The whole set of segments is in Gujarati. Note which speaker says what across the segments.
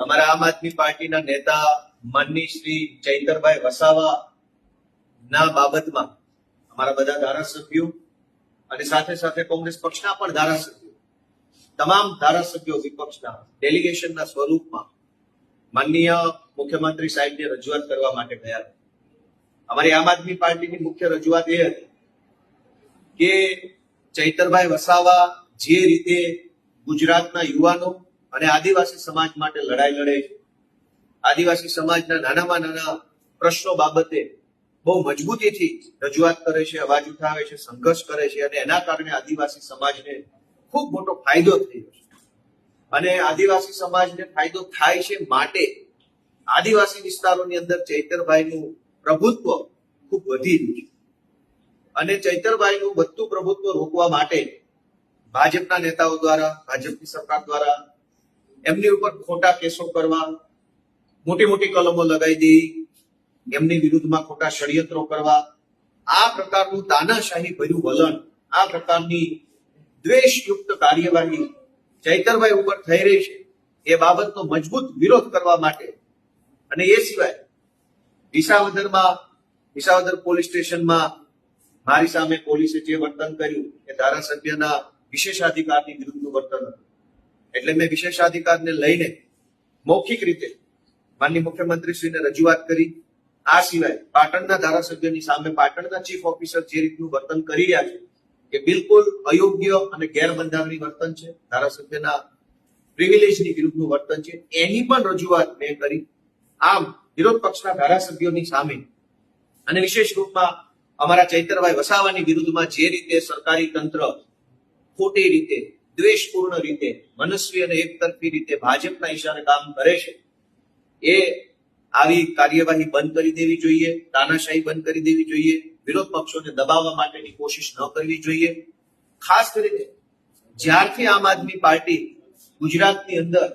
Speaker 1: અમારા આમ આદમી પાર્ટીના નેતા માનની શ્રી ચૈતરભાઈ વસાવા ના બાબતમાં અમારા બધા ધારાસભ્યો અને સાથે સાથે કોંગ્રેસ પક્ષના પણ ધારાસભ્યો, તમામ ધારાસભ્યો વિપક્ષના ડેલિગેશનના સ્વરૂપમાં માનનીય મુખ્યમંત્રી સાહેબને રજૂઆત કરવા માટે ગયા. અમારી આમ આદમી પાર્ટીની મુખ્ય રજૂઆત એ હતી કે ચૈતરભાઈ વસાવા જે રીતે ગુજરાતના યુવાનો અને આદિવાસી સમાજ માટે લડાઈ લડે છે, આદિવાસી સમાજના નાનામાં નાના પ્રશ્નો બાબતે બહુ મજબૂતીથી રજૂઆત કરે છે, અવાજ ઉઠાવે છે, સંઘર્ષ કરે છે અને એના કારણે આદિવાસી સમાજને ખૂબ મોટો ફાયદો થયો છે. અને આદિવાસી સમાજને ફાયદો થાય છે માટે આદિવાસી વિસ્તારોની અંદર ચૈતરભાઈનું પ્રભુત્વ ખૂબ વધી રહ્યું છે. અને ચૈતરભાઈનું વધતું પ્રભુત્વ રોકવા માટે ભાજપના નેતાઓ દ્વારા, ભાજપની સરકાર દ્વારા એમની ઉપર ખોટા કેસો કરવા, મોટી મોટી કલમો લગાવી દેવી, એમની વિરુદ્ધમાં ખોટા ષડયંત્રો કરવા, આ પ્રકારનું તાનાશાહી ભર્યું વલણ, આ પ્રકારની દ્વેષયુક્ત કાર્યવાહી ચૈતરભાઈ ઉપર થઈ રહી છે એ બાબતનો મજબૂત વિરોધ કરવા માટે અને એ સિવાય વિસાવદર પોલીસ સ્ટેશનમાં મારી સામે પોલીસે જે વર્તન કર્યું એ ધારાસભ્યના વિશેષાધિકારની વિરુદ્ધનું વર્તન હતું. એટલે મેં વિશેષાધિકારને લઈને મૌખિક રીતે માનનીય મુખ્યમંત્રીશ્રીને રજૂઆત કરી. આ સિવાય પાટણના ધારાસભ્યની સામે પાટણના ચીફ ઓફિસર જે રીતનું વર્તન કરી રહ્યા છે એ બિલકુલ અયોગ્ય અને ગેરબંધારણીય વર્તન છે, ધારાસભ્યના પ્રિવિલેજની વિરુદ્ધનું વર્તન છે, એની પણ રજૂઆત મેં કરી. આમ વિરોધ પક્ષના ધારાસભ્યોની સામે અને વિશેષ રૂપમાં અમારા ચૈતરભાઈ વસાવાની વિરુદ્ધમાં જે રીતે સરકારી તંત્ર ખોટી રીતે, દ્વેષપૂર્ણ રીતે, મનસ્વી અને એકતરફી રીતે ભાજપના ઈશારે કામ કરે છે, એ આવી કાર્યવાહી બંધ કરી દેવી જોઈએ, તાનાશાહી બંધ કરી દેવી જોઈએ, વિરોધ પક્ષોને દબાવવા માટેની કોશિશ ન કરવી જોઈએ. ખાસ કરીને જ્યારથી આમ આદમી પાર્ટી ગુજરાતની અંદર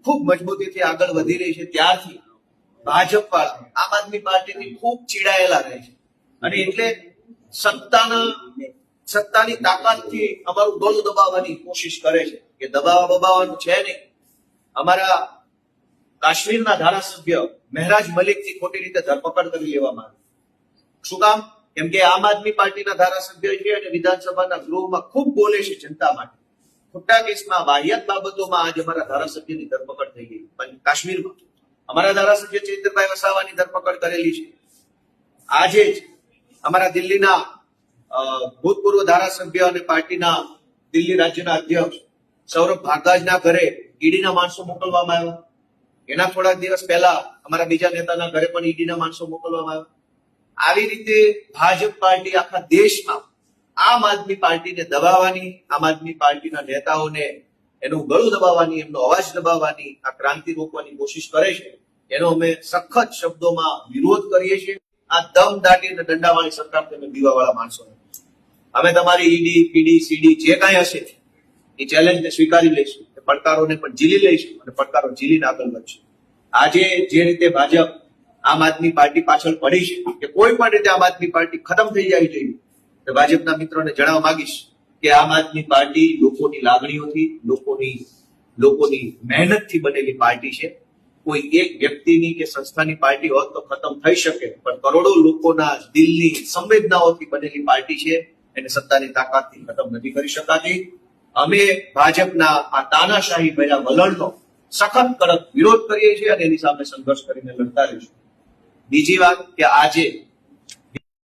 Speaker 1: ખૂબ મજબૂતીથી આગળ વધી રહી છે ત્યારથી ભાજપ વાળા આમ આદમી પાર્ટીથી ખૂબ ચીડાયેલા રહે છે અને એટલે સત્તાની તાકાતથી અમારું ગળું દબાવવાની કોશિશ કરે છે. કે દબાવવાનું છે નહીં. અમારા કાશ્મીરના ધારાસભ્ય મહેરાજ મલિકની ખોટી રીતે ધરપકડ કરી લેવામાં આવી. શું કામ? કેમ કે આમ આદમી પાર્ટીના ધારાસભ્ય છે અને વિધાનસભાના ગૃહમાં ખૂબ બોલે છે જનતા માટે. ખોટા કેસમાં, વાહિયાત બાબતોમાં આજે અમારા ધારાસભ્યની ધરપકડ થઈ ગઈ. પણ કાશ્મીરમાં અમારા ધારાસભ્ય ચૈતરભાઈ વસાવાની ધરપકડ કરેલી છે. આજે જ અમારા દિલ્હીના ભૂતપૂર્વ ધારાસભ્ય અને પાર્ટીના દિલ્હી રાજ્યના અધ્યક્ષ સૌરભ ભારદ્વાજના ઘરે ઈડીના માણસો મોકલવામાં આવ્યા. એના થોડાક દિવસ પહેલા અમારા બીજા નેતાના ઘરે પણ ઈડીના માણસો મોકલવામાં આવ્યા. આવી રીતે ભાજપ પાર્ટી આખા દેશમાં આમ આદમી પાર્ટીને દબાવવાની, આમ આદમી પાર્ટીના નેતાઓને એનું ગળું દબાવવાની, એમનો અવાજ દબાવવાની, આ ક્રાંતિ રોકવાની કોશિશ કરે છે. એનો અમે સખત શબ્દોમાં વિરોધ કરીએ છીએ. આ દમ દાટી અને દંડાવાળી સરકાર તમે દીવાવાળા માણસો, અમે તમારી ઈડી, પીડી, સીડી જે કાંઈ હશે એ ચેલેન્જને સ્વીકારી લઈશું, પડકારોને પણ ઝીલી લઈશું અને પડકારો ઝીલીને આગળ વધશું. આજે જે રીતે ભાજપ આમ આદમી પાર્ટી પાછળ પડી છે કે કોઈ પણ રીતે આમ આદમી પાર્ટી ખતમ થઈ જવી જોઈએ, તો ભાજપના મિત્રોને જણાવવા માંગીશ કે આમ આદમી પાર્ટી લોકોની લાગણીઓથી, લોકોની મહેનતથી બનેલી પાર્ટી છે. કોઈ એક વ્યક્તિની કે સંસ્થાની પાર્ટી હોત તો ખતમ થઈ શકે, પણ કરોડો લોકોના દિલની સંવેદનાઓથી બનેલી પાર્ટી છે. એને સત્તાની તાકાતથી ખતમ નથી કરી શકાતી. અમે ભાજપના આ તાનાશાહી ભર્યા વલણનો સખત કડક વિરોધ કરીએ છીએ અને એની સામે સંઘર્ષ કરીને લડતા રહીશું. બીજી વાત કે આજે